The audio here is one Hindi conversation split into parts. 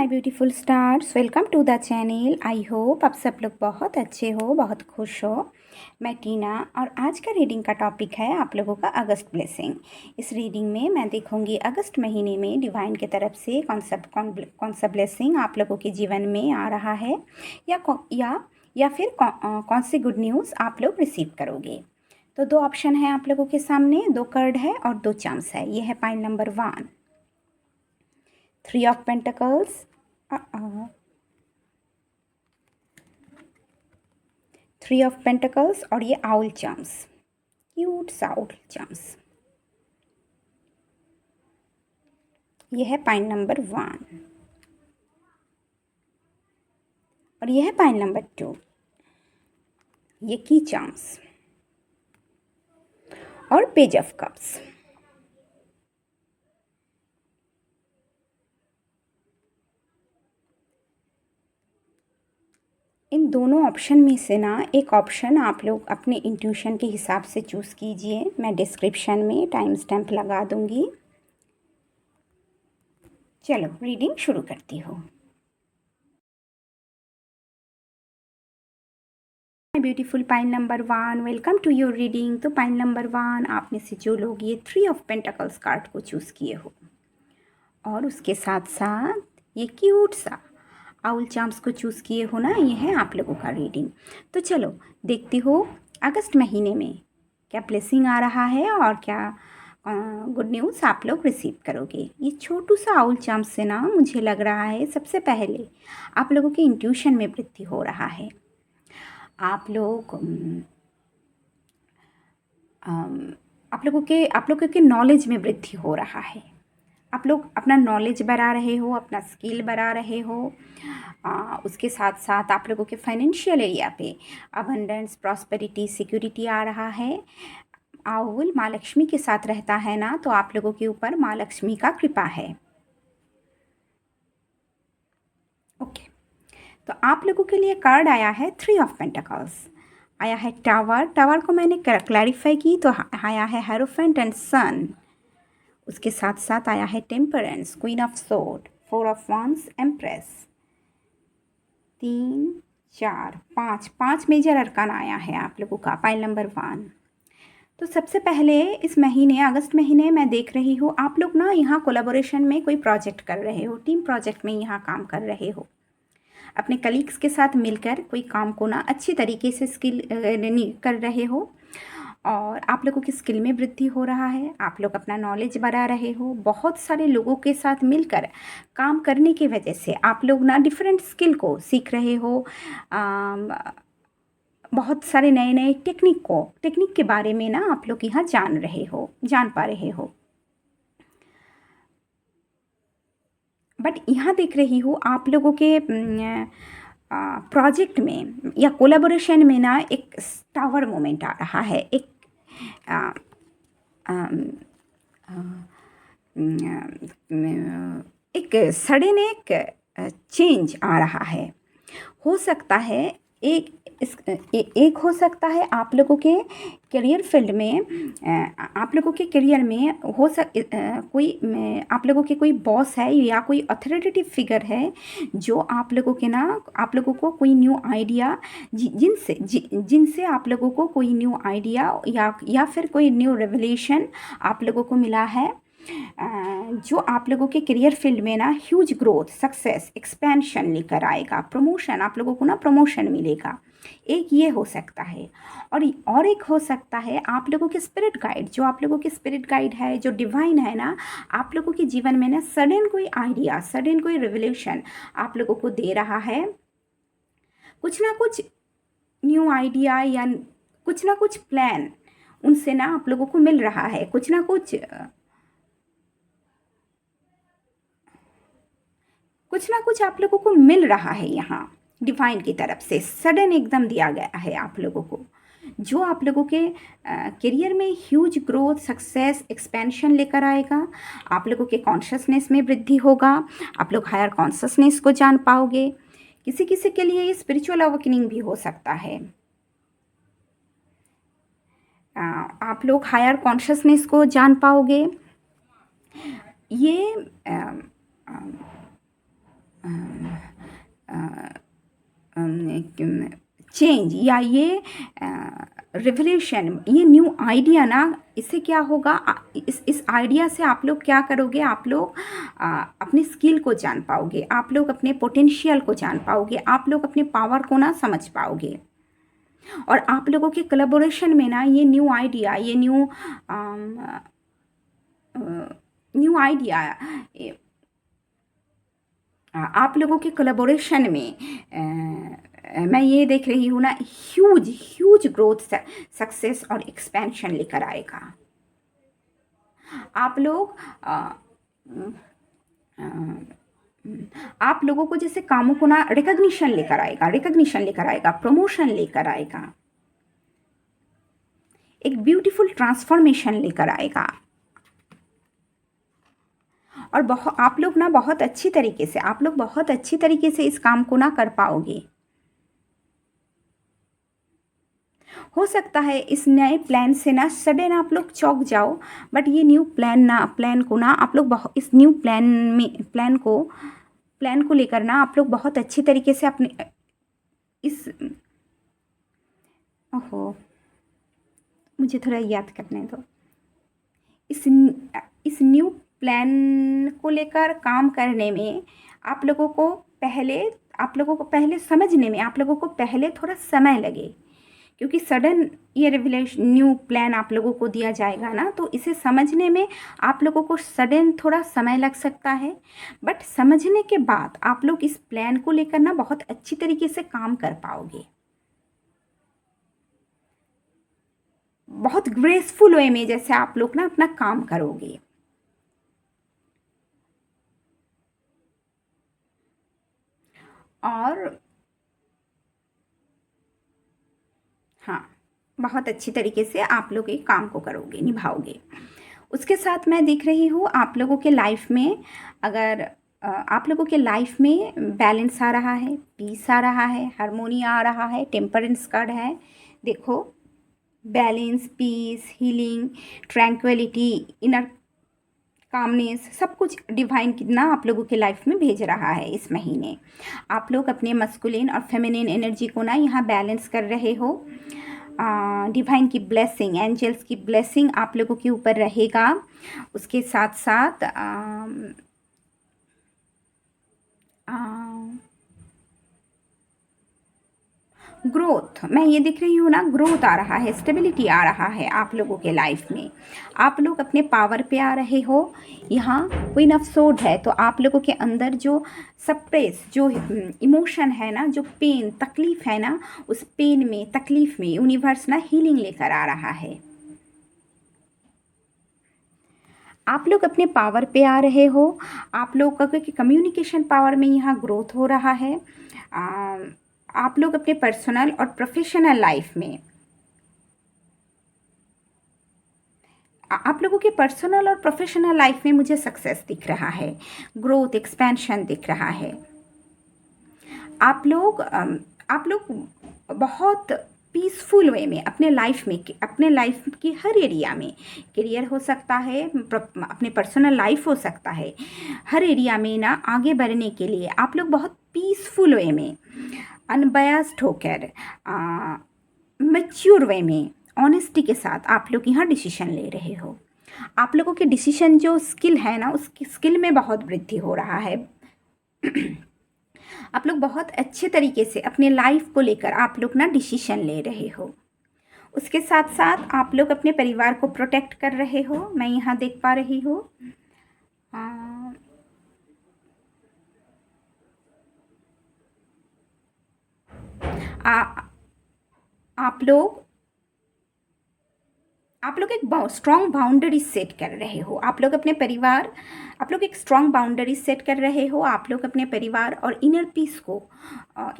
My beautiful stars, welcome to the channel. I hope आप सब लोग बहुत अच्छे हो, बहुत खुश हो। मैं टीना और आज का रीडिंग का टॉपिक है आप लोगों का अगस्त ब्लेसिंग। इस रीडिंग में मैं देखूंगी अगस्त महीने में डिवाइन की तरफ से कौन सा ब्लेसिंग आप लोगों के जीवन में आ रहा है या फिर कौन सी गुड न्यूज़ आप लोग रिसीव करोगे। तो दो ऑप्शन है आप लोगों के सामने, दो कार्ड है और दो चांस है। ये है pile number 1, 3 of pentacles, 3 of pentacles और ये आउल चाम्स, क्यूट सा आउल चाम्स। ये है पाइन नंबर 1 और ये है पाइन नंबर 2, ये की चाम्स और पेज ऑफ कप्स। इन दोनों ऑप्शन में से ना एक ऑप्शन आप लोग अपने इंट्यूशन के हिसाब से चूज़ कीजिए। मैं डिस्क्रिप्शन में टाइम स्टैम्प लगा दूंगी। चलो रीडिंग शुरू करती हूँ। Beautiful pile number 1, welcome to your reading. तो पाइन नंबर 1, आप में से जो लोग ये 3 ऑफ पेंटिकल्स कार्ड को चूज़ किए हो और उसके साथ साथ ये क्यूट सा आउल चाम्स को चूज़ किए हो ना, ये है आप लोगों का रीडिंग। तो चलो देखती हो अगस्त महीने में क्या ब्लेसिंग आ रहा है और क्या गुड न्यूज़ आप लोग रिसीव करोगे। ये छोटू सा आउल चाम्स से ना मुझे लग रहा है सबसे पहले आप लोगों के इंट्यूशन में वृद्धि हो रहा है। आप लोगों के नॉलेज में वृद्धि हो रहा है। आप लोग अपना नॉलेज बढ़ा रहे हो, अपना स्किल बढ़ा रहे हो। उसके साथ साथ आप लोगों के फाइनेंशियल एरिया पे अबंडेंस, प्रॉस्पेरिटी, सिक्योरिटी आ रहा है। आउल माँ लक्ष्मी के साथ रहता है ना, तो आप लोगों के ऊपर माँ लक्ष्मी का कृपा है। ओके, तो आप लोगों के लिए कार्ड आया है 3 ऑफ पेंटिकल्स, आया है टावर। टावर को मैंने क्लैरिफाई की तो आया है हेरोफेंट एंड सन। उसके साथ साथ आया है temperance, queen of sword, 4 of wands, empress, 3, 4, 5 major arcana आया है आप लोगों का पाइल नंबर 1। तो सबसे पहले इस महीने अगस्त महीने मैं देख रही हूँ आप लोग ना यहाँ कोलैबोरेशन में कोई प्रोजेक्ट कर रहे हो, टीम प्रोजेक्ट में यहाँ काम कर रहे हो। अपने कलीग्स के साथ मिलकर कोई काम को ना अच्छी तरीके से कर रहे हो और आप लोगों की स्किल में वृद्धि हो रहा है। आप लोग अपना नॉलेज बढ़ा रहे हो। बहुत सारे लोगों के साथ मिलकर काम करने की वजह से आप लोग ना डिफरेंट स्किल को सीख रहे हो। बहुत सारे नए नए टेक्निक के बारे में ना आप लोग यहाँ जान पा रहे हो। बट यहाँ देख रही हूँ आप लोगों के प्रोजेक्ट में या कोलैबोरेशन में ना एक टावर मोमेंट आ रहा है। एक आ, एक सडन एक चेंज आ रहा है। हो सकता है एक हो सकता है आप लोगों के करियर फील्ड में, आप लोगों के करियर में आप लोगों के कोई बॉस है या कोई अथॉरिटेटिव फिगर है जो आप लोगों को कोई न्यू आइडिया जिनसे आप लोगों को कोई न्यू आइडिया या फिर कोई न्यू रेवलेशन आप लोगों को मिला है, जो आप लोगों के करियर फील्ड में ना ह्यूज ग्रोथ, सक्सेस, एक्सपेंशन लेकर आएगा। प्रमोशन, आप लोगों को ना प्रमोशन मिलेगा। एक ये हो सकता है और एक हो सकता है आप लोगों के स्पिरिट गाइड, जो आप लोगों के स्पिरिट गाइड है, जो डिवाइन है ना, आप लोगों के जीवन में ना सडन कोई आइडिया, सडन कोई रिवलेशन आप लोगों को दे रहा है। कुछ ना कुछ न्यू आइडिया या कुछ ना कुछ प्लान उनसे ना आप लोगों को मिल रहा है। कुछ ना कुछ आप लोगों को मिल रहा है यहाँ डिवाइन की तरफ से, सडन एकदम दिया गया है आप लोगों को, जो आप लोगों के करियर में ह्यूज ग्रोथ, सक्सेस, एक्सपेंशन लेकर आएगा। आप लोगों के कॉन्शियसनेस में वृद्धि होगा। आप लोग हायर कॉन्शियसनेस को जान पाओगे। किसी किसी के लिए ये स्पिरिचुअल अवेकनिंग भी हो सकता है। आप लोग हायर कॉन्शियसनेस को जान पाओगे। ये चेंज या ये रिवोल्यूशन, ये न्यू आइडिया ना, इससे क्या होगा, इस आइडिया से आप लोग क्या करोगे, आप लोग अपने स्किल को जान पाओगे, आप लोग अपने पोटेंशियल को जान पाओगे, आप लोग अपने पावर को ना समझ पाओगे। और आप लोगों के कोलैबोरेशन में ना ये न्यू आइडिया, ये न्यू आइडिया, आप लोगों के कोलैबोरेशन में मैं ये देख रही हूँ ना, ह्यूज ह्यूज ग्रोथ, सक्सेस और एक्सपेंशन लेकर आएगा। आप लोग आप लोगों को जैसे कामों को ना रिकग्निशन लेकर आएगा, रिकग्निशन लेकर आएगा, प्रमोशन लेकर आएगा, एक ब्यूटीफुल ट्रांसफॉर्मेशन लेकर आएगा। और बहुत आप लोग ना बहुत अच्छी तरीके से, आप लोग बहुत अच्छी तरीके से इस काम को ना कर पाओगे। हो सकता है इस नए प्लान से ना सडन आप लोग चौंक जाओ, बट ये न्यू प्लान को ना आप लोग बहुत, इस न्यू प्लान को लेकर ना आप लोग बहुत अच्छी तरीके से अपने इस, ओहो मुझे थोड़ा याद करने दो, इस न्यू प्लान को लेकर काम करने में आप लोगों को पहले समझने में आप लोगों को पहले थोड़ा समय लगे, क्योंकि सडन ये रिवलेशन न्यू प्लान आप लोगों को दिया जाएगा ना, तो इसे समझने में आप लोगों को सडन थोड़ा समय लग सकता है। बट समझने के बाद आप लोग इस प्लान को लेकर ना बहुत अच्छी तरीके से काम कर पाओगे, बहुत ग्रेसफुल वे में जैसे आप लोग ना अपना काम करोगे। और हाँ, बहुत अच्छी तरीके से आप लोग एक काम को करोगे, निभाओगे। उसके साथ मैं देख रही हूँ आप लोगों के लाइफ में, अगर आप लोगों के लाइफ में बैलेंस आ रहा है, पीस आ रहा है, हारमोनी आ रहा है, टेम्परेंस कार्ड है, देखो balance, peace, healing, tranquillity, inner calmness, सब कुछ डिवाइन कितना आप लोगों के लाइफ में भेज रहा है इस महीने। आप लोग अपने मस्कुलिन और फेमिनिन एनर्जी को ना यहाँ बैलेंस कर रहे हो। डिवाइन की ब्लेसिंग, एंजल्स की ब्लेसिंग आप लोगों के ऊपर रहेगा। उसके साथ साथ ग्रोथ, मैं ये दिख रही हूँ ना, ग्रोथ आ रहा है, स्टेबिलिटी आ रहा है आप लोगों के लाइफ में। आप लोग अपने पावर पे आ रहे हो। यहाँ क्वीन ऑफ सोर्ड है, तो आप लोगों के अंदर जो सप्रेस जो इमोशन है ना, जो पेन तकलीफ है ना, उस पेन में, तकलीफ में यूनिवर्स ना हीलिंग लेकर आ रहा है। आप लोग अपने पावर पे आ रहे हो। आप लोग का कम्युनिकेशन पावर में यहाँ ग्रोथ हो रहा है। आप लोग अपने पर्सनल और प्रोफेशनल लाइफ में, आप लोगों के पर्सनल और प्रोफेशनल लाइफ में मुझे सक्सेस दिख रहा है, ग्रोथ, एक्सपेंशन दिख रहा है। आप लोग बहुत पीसफुल वे में अपने लाइफ की हर एरिया में, करियर हो सकता है, अपने पर्सनल लाइफ हो सकता है, हर एरिया में ना आगे बढ़ने के लिए आप लोग बहुत पीसफुल वे में, अनबयास्ड होकर, मैच्योर वे में, ऑनेस्टी के साथ आप लोग यहाँ डिसीजन ले रहे हो। आप लोगों के डिसीजन जो स्किल है ना, उस स्किल में बहुत वृद्धि हो रहा है। आप लोग बहुत अच्छे तरीके से अपने लाइफ को लेकर आप लोग ना डिसीजन ले रहे हो। उसके साथ साथ आप लोग अपने परिवार को प्रोटेक्ट कर रहे हो, मैं यहाँ देख पा रही हूँ। आप लोग एक स्ट्रॉन्ग बाउंड्री सेट कर रहे हो। आप लोग एक स्ट्रॉन्ग बाउंड्री सेट कर रहे हो। आप लोग अपने परिवार और इनर पीस को,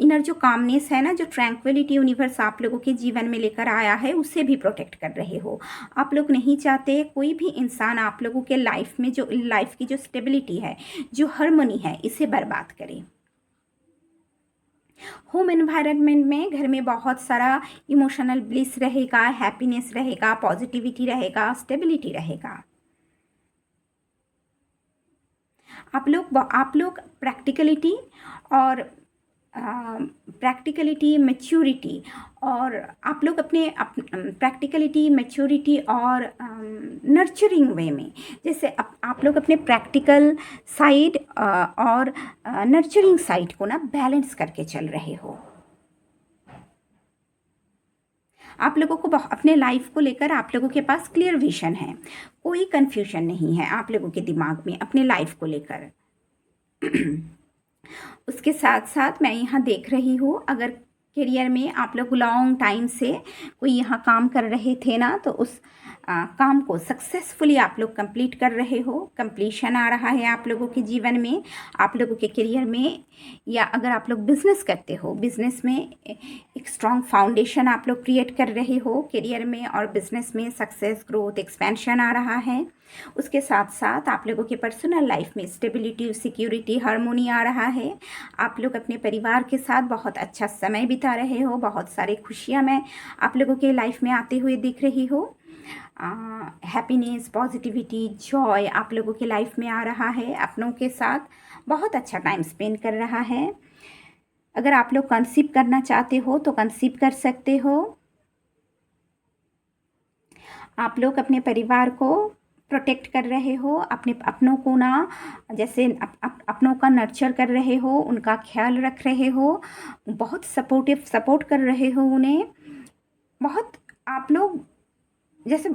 इनर जो कामनेस है ना, जो ट्रैंक्विलिटी यूनिवर्स आप लोगों के जीवन में लेकर आया है, उसे भी प्रोटेक्ट कर रहे हो। आप लोग नहीं चाहते कोई भी इंसान आप लोगों के लाइफ में, जो लाइफ की जो स्टेबिलिटी है, जो हार्मनी है, इसे बर्बाद करे। होम एनवायरनमेंट में, घर में बहुत सारा इमोशनल ब्लिस रहेगा, हैप्पीनेस रहेगा, पॉजिटिविटी रहेगा, स्टेबिलिटी रहेगा। आप लोग प्रैक्टिकलिटी और प्रैक्टिकलिटी, मैच्योरिटी, और आप लोग अपने प्रैक्टिकलिटी, मैच्योरिटी और नर्चरिंग वे में, जैसे आप लोग अपने प्रैक्टिकल साइड और नर्चरिंग साइड को ना बैलेंस करके चल रहे हो। आप लोगों को अपने लाइफ को लेकर आप लोगों के पास क्लियर विजन है, कोई कंफ्यूजन नहीं है आप लोगों के दिमाग में अपने लाइफ को लेकर। उसके साथ साथ मैं यहाँ देख रही हूँ, अगर करियर में आप लोग लॉन्ग टाइम से कोई यहाँ काम कर रहे थे ना, तो उस काम को सक्सेसफुली आप लोग कंप्लीट कर रहे हो, कंप्लीशन आ रहा है आप लोगों के जीवन में, आप लोगों के करियर में। या अगर आप लोग बिजनेस करते हो, बिजनेस में एक स्ट्रॉन्ग फाउंडेशन आप लोग क्रिएट कर रहे हो करियर में, और बिजनेस में सक्सेस, ग्रोथ, एक्सपेंशन आ रहा है। उसके साथ साथ आप लोगों के पर्सनल लाइफ में स्टेबिलिटी, सिक्योरिटी, हार्मोनी आ रहा है। आप लोग अपने परिवार के साथ बहुत अच्छा समय बिता रहे हो, बहुत सारी खुशियाँ मैं आप लोगों के लाइफ में आते हुए दिख रही हो। हैप्पीनेस, पॉजिटिविटी, जॉय आप लोगों के लाइफ में आ रहा है। अपनों के साथ बहुत अच्छा टाइम स्पेंड कर रहा है। अगर आप लोग कंसीव करना चाहते हो तो कंसीव कर सकते हो। आप लोग अपने परिवार को प्रोटेक्ट कर रहे हो, अपने अपनों को ना, जैसे अपनों का नर्चर कर रहे हो, उनका ख्याल रख रहे हो, बहुत सपोर्ट कर रहे हो उन्हें। बहुत आप लोग, जैसे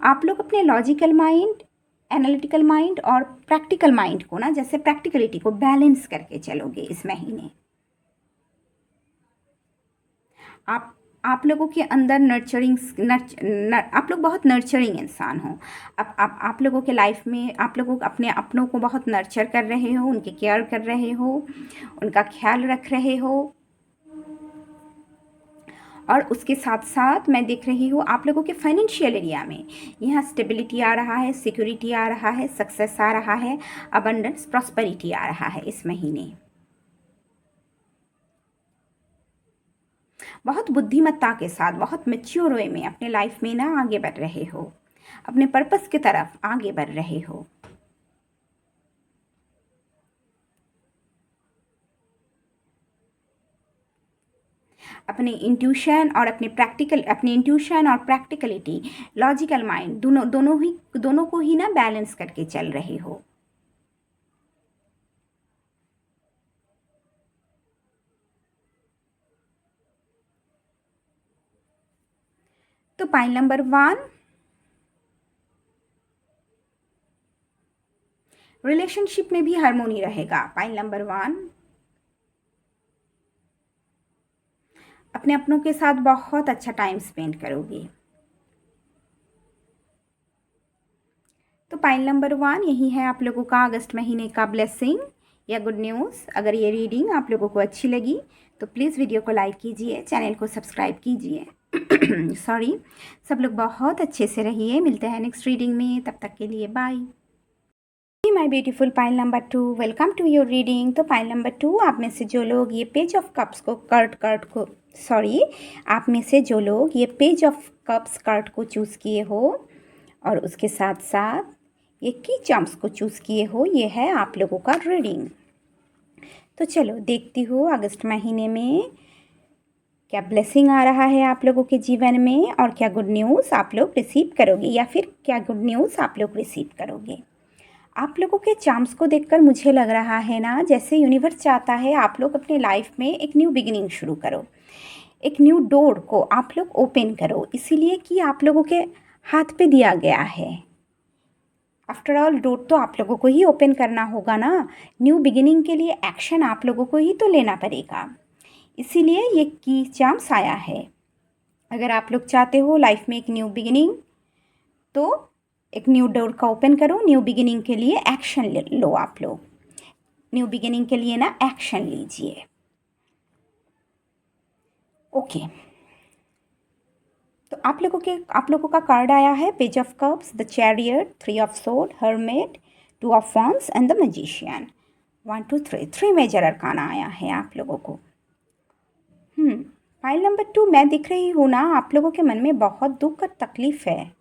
आप लोग अपने लॉजिकल माइंड, एनालिटिकल माइंड और प्रैक्टिकल माइंड को ना, जैसे प्रैक्टिकलिटी को बैलेंस करके चलोगे इस महीने। आप लोगों के अंदर आप लोग बहुत नर्चरिंग इंसान हो। आप लोगों के लाइफ में आप लोग अपने अपनों को बहुत नर्चर कर रहे हो, उनकी केयर कर रहे हो, उनका ख्याल रख रहे हो। और उसके साथ साथ मैं देख रही हूँ आप लोगों के फाइनेंशियल एरिया में यहाँ स्टेबिलिटी आ रहा है, सिक्योरिटी आ रहा है, सक्सेस आ रहा है, अबंडेंस, प्रॉस्पेरिटी आ रहा है इस महीने। बहुत बुद्धिमत्ता के साथ, बहुत मैच्योर वे में अपने लाइफ में ना आगे बढ़ रहे हो, अपने पर्पस की तरफ आगे बढ़ रहे हो। अपने इंट्यूशन और अपने इंट्यूशन और प्रैक्टिकलिटी, लॉजिकल माइंड, दोनों को ही ना बैलेंस करके चल रहे हो। तो पाइल नंबर 1, रिलेशनशिप में भी हार्मोनी रहेगा। पाइल नंबर 1, अपने अपनों के साथ बहुत अच्छा टाइम स्पेंड करोगे। तो पाइल नंबर 1 यही है आप लोगों का अगस्त महीने का ब्लेसिंग या गुड न्यूज़। अगर ये रीडिंग आप लोगों को अच्छी लगी तो प्लीज़ वीडियो को लाइक कीजिए, चैनल को सब्सक्राइब कीजिए। सॉरी। सब लोग बहुत अच्छे से रहिए। मिलते हैं नेक्स्ट रीडिंग में, तब तक के लिए bye. My beautiful pile number 2, welcome to your reading. तो पाइल नंबर 2, आप में से जो लोग ये पेज ऑफ कप्स को आप में से जो लोग ये पेज ऑफ कप्स कार्ड को चूज़ किए हो और उसके साथ साथ ये की चार्म्स को चूज़ किए हो, ये है आप लोगों का रीडिंग। तो चलो देखती हूँ अगस्त महीने में क्या ब्लेसिंग आ रहा है आप लोगों के जीवन में, और क्या गुड न्यूज़ आप लोग रिसीव करोगे, या फिर क्या गुड न्यूज़ आप लोग रिसीव करोगे। आप लोगों के चार्म्स को देखकर मुझे लग रहा है ना, जैसे यूनिवर्स चाहता है आप लोग अपने लाइफ में एक न्यू बिगिनिंग शुरू करो, एक न्यू डोर को आप लोग ओपन करो, इसीलिए कि आप लोगों के हाथ पे दिया गया है। आफ्टर ऑल डोर तो आप लोगों को ही ओपन करना होगा ना। न्यू बिगिनिंग के लिए एक्शन आप लोगों को ही तो लेना पड़ेगा, इसीलिए ये की चांस आया है। अगर आप लोग चाहते हो लाइफ में एक न्यू बिगिनिंग, तो एक न्यू डोर का ओपन करो। न्यू बिगिनिंग के लिए एक्शन लो। आप लोग न्यू बिगिनिंग के लिए ना एक्शन लीजिए। ओके। तो आप लोगों का कार्ड आया है page of cups, the chariot, 3 of sword, hermit, 2 of wands and the magician. 1 2 3 major arcana आया है आप लोगों को। फाइल नंबर 2, मैं दिख रही हूँ ना, आप लोगों के मन में बहुत दुख और तकलीफ है।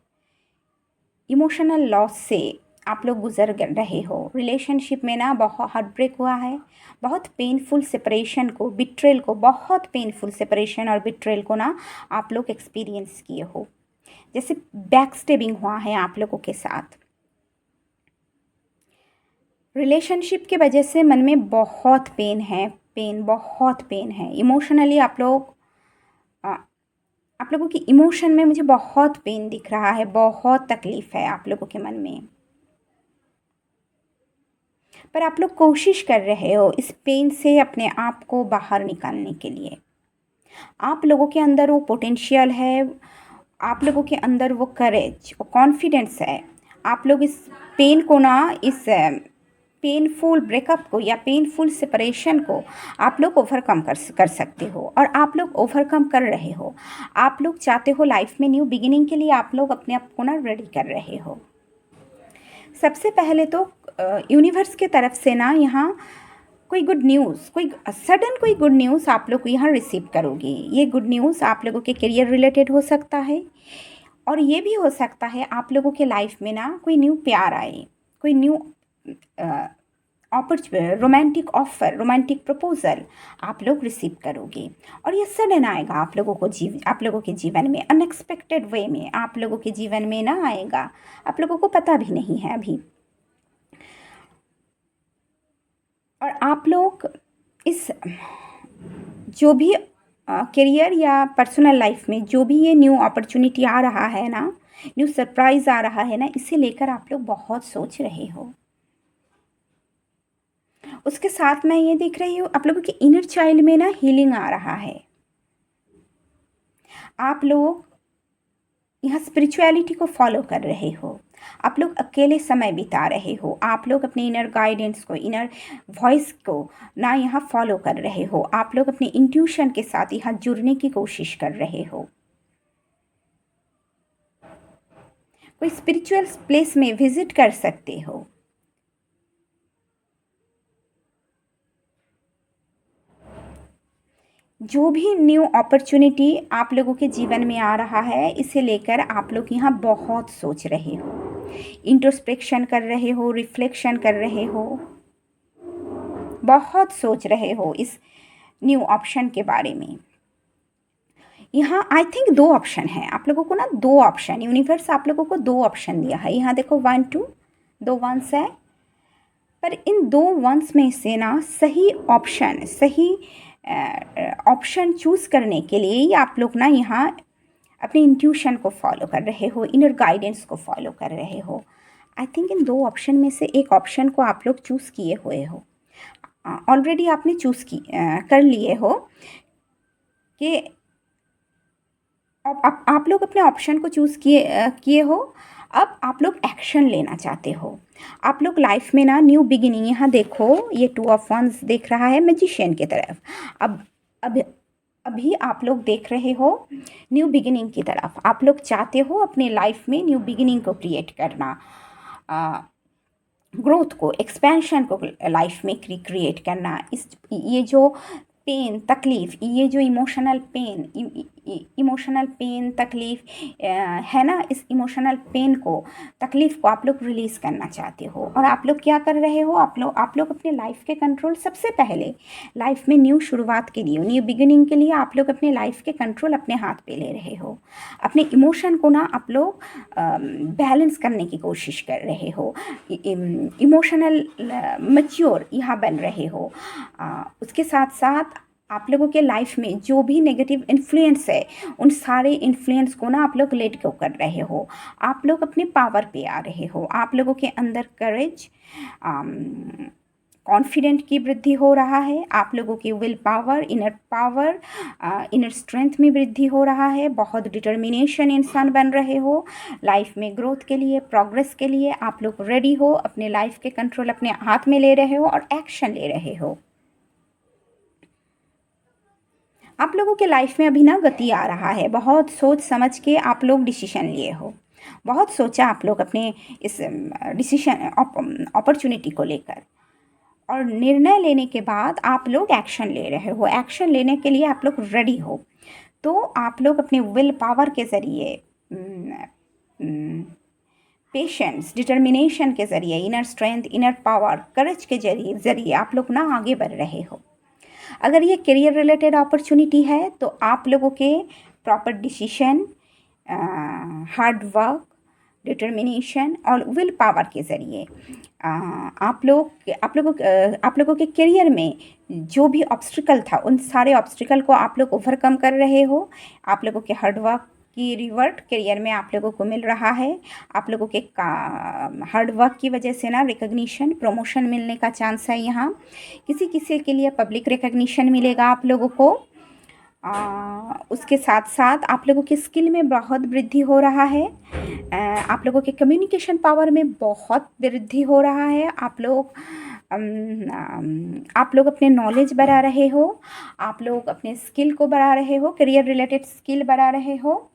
इमोशनल लॉस से आप लोग गुजर रहे हो। रिलेशनशिप में ना बहुत हार्ट ब्रेक हुआ है, बहुत पेनफुल सेपरेशन को, बिट्रेल को, बहुत पेनफुल सेपरेशन और बिट्रेल को ना आप लोग एक्सपीरियंस किए हो। जैसे बैक स्टेबिंग हुआ है आप लोगों के साथ। रिलेशनशिप की वजह से मन में बहुत पेन है, पेन, बहुत पेन है। इमोशनली आप लोगों की इमोशन में मुझे बहुत पेन दिख रहा है, बहुत तकलीफ़ है आप लोगों के मन में। पर आप लोग कोशिश कर रहे हो इस पेन से अपने आप को बाहर निकालने के लिए। आप लोगों के अंदर वो पोटेंशियल है, आप लोगों के अंदर वो करेज, वो कॉन्फिडेंस है। आप लोग इस पेन को ना, इस पेनफुल ब्रेकअप को या पेनफुल सेपरेशन को आप लोग ओवरकम कर सकते हो, और आप लोग ओवरकम कर रहे हो। आप लोग चाहते हो लाइफ में न्यू बिगिनिंग के लिए आप लोग अपने आप को ना रेडी कर रहे हो। सबसे पहले तो यूनिवर्स के तरफ से ना यहाँ कोई गुड न्यूज़, कोई सडन कोई गुड न्यूज़ आप लोग यहाँ रिसीव करोगे। ये गुड न्यूज़ आप लोगों के करियर रिलेटेड हो सकता है, और ये भी हो सकता है आप लोगों के लाइफ में ना कोई न्यू प्यार आए, कोई new romantic offer, romantic proposal आप लोग रिसीव करोगे। और ये सडन आएगा आप लोगों के जीवन में, अनएक्सपेक्टेड वे में आप लोगों के जीवन में ना आएगा, आप लोगों को पता भी नहीं है अभी। और आप लोग इस जो भी करियर या पर्सनल लाइफ में जो भी ये न्यू अपॉर्चुनिटी आ रहा है ना, न्यू सरप्राइज आ रहा है ना, इसे लेकर आप लोग बहुत सोच रहे हो। उसके साथ मैं ये देख रही हूँ आप लोगों के इनर चाइल्ड में ना हीलिंग आ रहा है। आप लोग यहाँ स्पिरिचुअलिटी को फॉलो कर रहे हो। आप लोग अकेले समय बिता रहे हो। आप लोग अपने इनर गाइडेंस को, इनर वॉइस को ना यहाँ फॉलो कर रहे हो। आप लोग अपने इंट्यूशन के साथ यहाँ जुड़ने की कोशिश कर रहे हो। कोई स्पिरिचुअल प्लेस में विजिट कर सकते हो। जो भी न्यू अपॉर्चुनिटी आप लोगों के जीवन में आ रहा है, इसे लेकर आप लोग यहाँ बहुत सोच रहे हो, इंट्रोस्पेक्शन कर रहे हो, रिफ्लेक्शन कर रहे हो, बहुत सोच रहे हो इस न्यू ऑप्शन के बारे में। यहाँ आई थिंक 2 ऑप्शन है आप लोगों को ना, 2 ऑप्शन, यूनिवर्स आप लोगों को 2 ऑप्शन दिया है। यहाँ देखो 1 2 2 वंस है, पर इन 2 वंस में से ना सही ऑप्शन चूज़ करने के लिए ही आप लोग ना यहाँ अपने इंट्यूशन को फॉलो कर रहे हो, इनर गाइडेंस को फॉलो कर रहे हो। आई थिंक इन 2 ऑप्शन में से एक ऑप्शन को आप लोग चूज़ किए हुए हो, ऑलरेडी आपने कर लिए हो कि आप लोग अपने ऑप्शन को चूज़ किए हो। अब आप लोग एक्शन लेना चाहते हो। आप लोग लाइफ में ना न्यू बिगिनिंग, यहाँ देखो ये 2 ऑफ वंस देख रहा है मैजिशियन की तरफ। अब अभी आप लोग देख रहे हो न्यू बिगिनिंग की तरफ। आप लोग चाहते हो अपने लाइफ में न्यू बिगिनिंग को क्रिएट करना, ग्रोथ को, एक्सपेंशन को लाइफ में क्रिएट करना। ये जो पेन, तकलीफ़, ये जो इमोशनल पेन, तकलीफ़ है ना, इस इमोशनल पेन को, तकलीफ़ को आप लोग रिलीज़ करना चाहते हो। और आप लोग क्या कर रहे हो, आप लोग अपने लाइफ के कंट्रोल, सबसे पहले लाइफ में न्यू शुरुआत के लिए, न्यू बिगिनिंग के लिए आप लोग अपने लाइफ के कंट्रोल अपने हाथ पे ले रहे हो। अपने इमोशन को ना आप लोग बैलेंस करने की कोशिश कर रहे हो, इमोशनल मैच्योर यहाँ बन रहे हो। उसके साथ साथ आप लोगों के लाइफ में जो भी नेगेटिव इन्फ्लुएंस है, उन सारे इन्फ्लुएंस को ना आप लोग लेट गो कर रहे हो। आप लोग अपने पावर पे आ रहे हो। आप लोगों के अंदर करेज, कॉन्फिडेंट की वृद्धि हो रहा है। आप लोगों की विल पावर, इनर स्ट्रेंथ में वृद्धि हो रहा है। बहुत डिटर्मिनेशन इंसान बन रहे हो। लाइफ में ग्रोथ के लिए, प्रोग्रेस के लिए आप लोग रेडी हो। अपने लाइफ के कंट्रोल अपने हाथ में ले रहे हो और एक्शन ले रहे हो। आप लोगों के लाइफ में अभी ना गति आ रहा है। बहुत सोच समझ के आप लोग डिसीजन लिए हो। बहुत सोचा आप लोग अपने इस डिसीजन अपॉर्चुनिटी को लेकर, और निर्णय लेने के बाद आप लोग एक्शन ले रहे हो। एक्शन लेने के लिए आप लोग रेडी हो। तो आप लोग अपने विल पावर के ज़रिए पेशेंस, डिटर्मिनेशन के ज़रिए, इनर स्ट्रेंथ, इनर पावर, करेज के ज़रिए आप लोग ना आगे बढ़ रहे हो। अगर ये करियर रिलेटेड अपॉर्चुनिटी है तो आप लोगों के proper decision, hard work, determination और विल पावर के ज़रिए आप लोगों के करियर में जो भी ऑब्स्टिकल था उन सारे ऑब्स्टिकल को आप लोग ओवरकम कर रहे हो। आप लोगों के हार्ड वर्क की रिवर्ट करियर में आप लोगों को मिल रहा है। आप लोगों के हार्ड वर्क की वजह से ना रिकग्निशन, प्रमोशन मिलने का चांस है। यहाँ किसी किसी के लिए पब्लिक रिकग्निशन मिलेगा आप लोगों को। उसके साथ साथ आप लोगों की स्किल में बहुत वृद्धि हो रहा है। आप लोगों के कम्युनिकेशन पावर में बहुत वृद्धि हो रहा है। आप लोग अपने नॉलेज बढ़ा रहे हो, आप लोग अपने स्किल को बढ़ा रहे हो, करियर रिलेटेड स्किल बढ़ा रहे हो।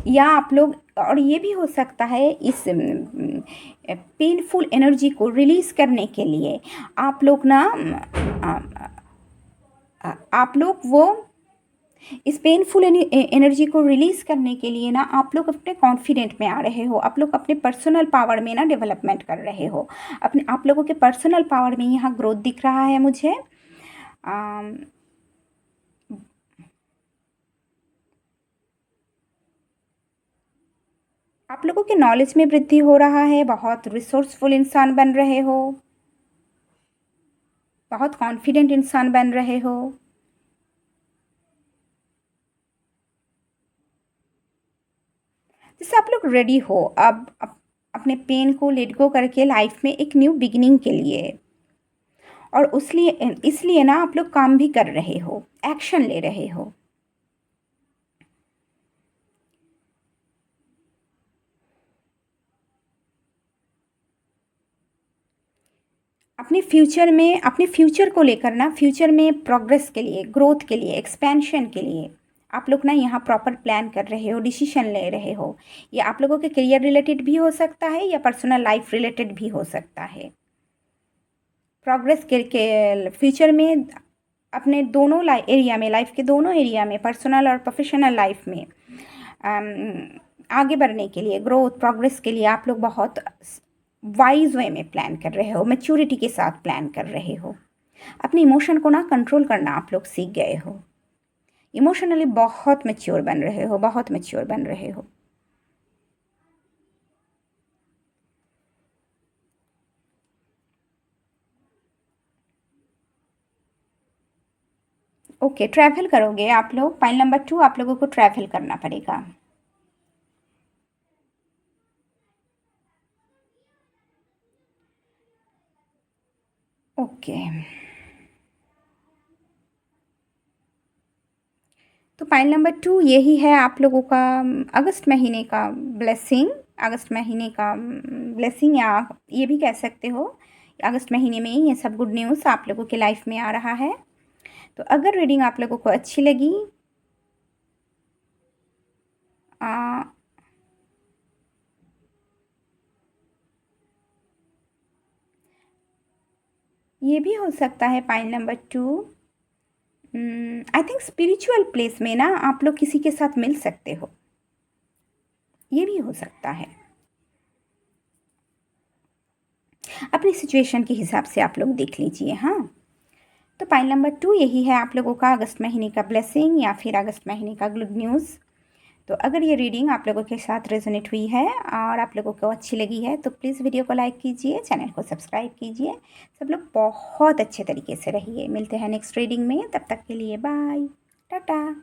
या आप लोग, और ये भी हो सकता है इस पेनफुल एनर्जी को रिलीज़ करने के लिए आप लोग ना आप लोग वो इस पेनफुल एनर्जी को रिलीज़ करने के लिए ना आप लोग अपने कॉन्फिडेंट में आ रहे हो। आप लोग अपने पर्सनल पावर में ना डेवलपमेंट कर रहे हो। अपने आप लोगों के पर्सनल पावर में यहाँ ग्रोथ दिख रहा है मुझे। आप लोगों के नॉलेज में वृद्धि हो रहा है। बहुत रिसोर्सफुल इंसान बन रहे हो, बहुत कॉन्फिडेंट इंसान बन रहे हो। जैसे आप लोग रेडी हो अब अपने पेन को लेट गो करके लाइफ में एक न्यू बिगिनिंग के लिए, और इसलिए ना आप लोग काम भी कर रहे हो, एक्शन ले रहे हो। अपने फ्यूचर को लेकर ना, फ्यूचर में प्रोग्रेस के लिए, ग्रोथ के लिए, एक्सपेंशन के लिए आप लोग ना यहाँ प्रॉपर प्लान कर रहे हो, डिसीजन ले रहे हो। ये आप लोगों के करियर रिलेटेड भी हो सकता है या पर्सनल लाइफ रिलेटेड भी हो सकता है। प्रोग्रेस के फ्यूचर में अपने दोनों एरिया में, लाइफ के दोनों एरिया में, पर्सनल और प्रोफेशनल लाइफ में आगे बढ़ने के लिए, ग्रोथ प्रोग्रेस के लिए आप लोग बहुत वाइज वे में प्लान कर रहे हो, मैच्योरिटी के साथ प्लान कर रहे हो। अपने इमोशन को ना कंट्रोल करना आप लोग सीख गए हो। इमोशनली बहुत मैच्योर बन रहे हो, बहुत मैच्योर बन रहे हो। ओके, ट्रैवल करोगे आप लोग। पॉइंट नंबर 2, आप लोगों को ट्रैवल करना पड़ेगा। ओके, तो पॉइंट नंबर 2 यही है आप लोगों का अगस्त महीने का ब्लेसिंग। अगस्त महीने का ब्लेसिंग, या ये भी कह सकते हो अगस्त महीने में ही ये सब गुड न्यूज़ आप लोगों के लाइफ में आ रहा है। तो अगर रीडिंग आप लोगों को अच्छी लगी, ये भी हो सकता है point number 2, I think spiritual place में ना आप लोग किसी के साथ मिल सकते हो, ये भी हो सकता है। अपनी सिचुएशन के हिसाब से आप लोग देख लीजिए। हाँ, तो पॉइंट नंबर 2 यही है आप लोगों का अगस्त महीने का ब्लेसिंग या फिर अगस्त महीने का गुड न्यूज़। तो अगर ये रीडिंग आप लोगों के साथ रेजोनेट हुई है और आप लोगों को अच्छी लगी है तो प्लीज़ वीडियो को लाइक कीजिए, चैनल को सब्सक्राइब कीजिए। सब लोग बहुत अच्छे तरीके से रहिए। मिलते हैं नेक्स्ट रीडिंग में, तब तक के लिए बाय, टाटा।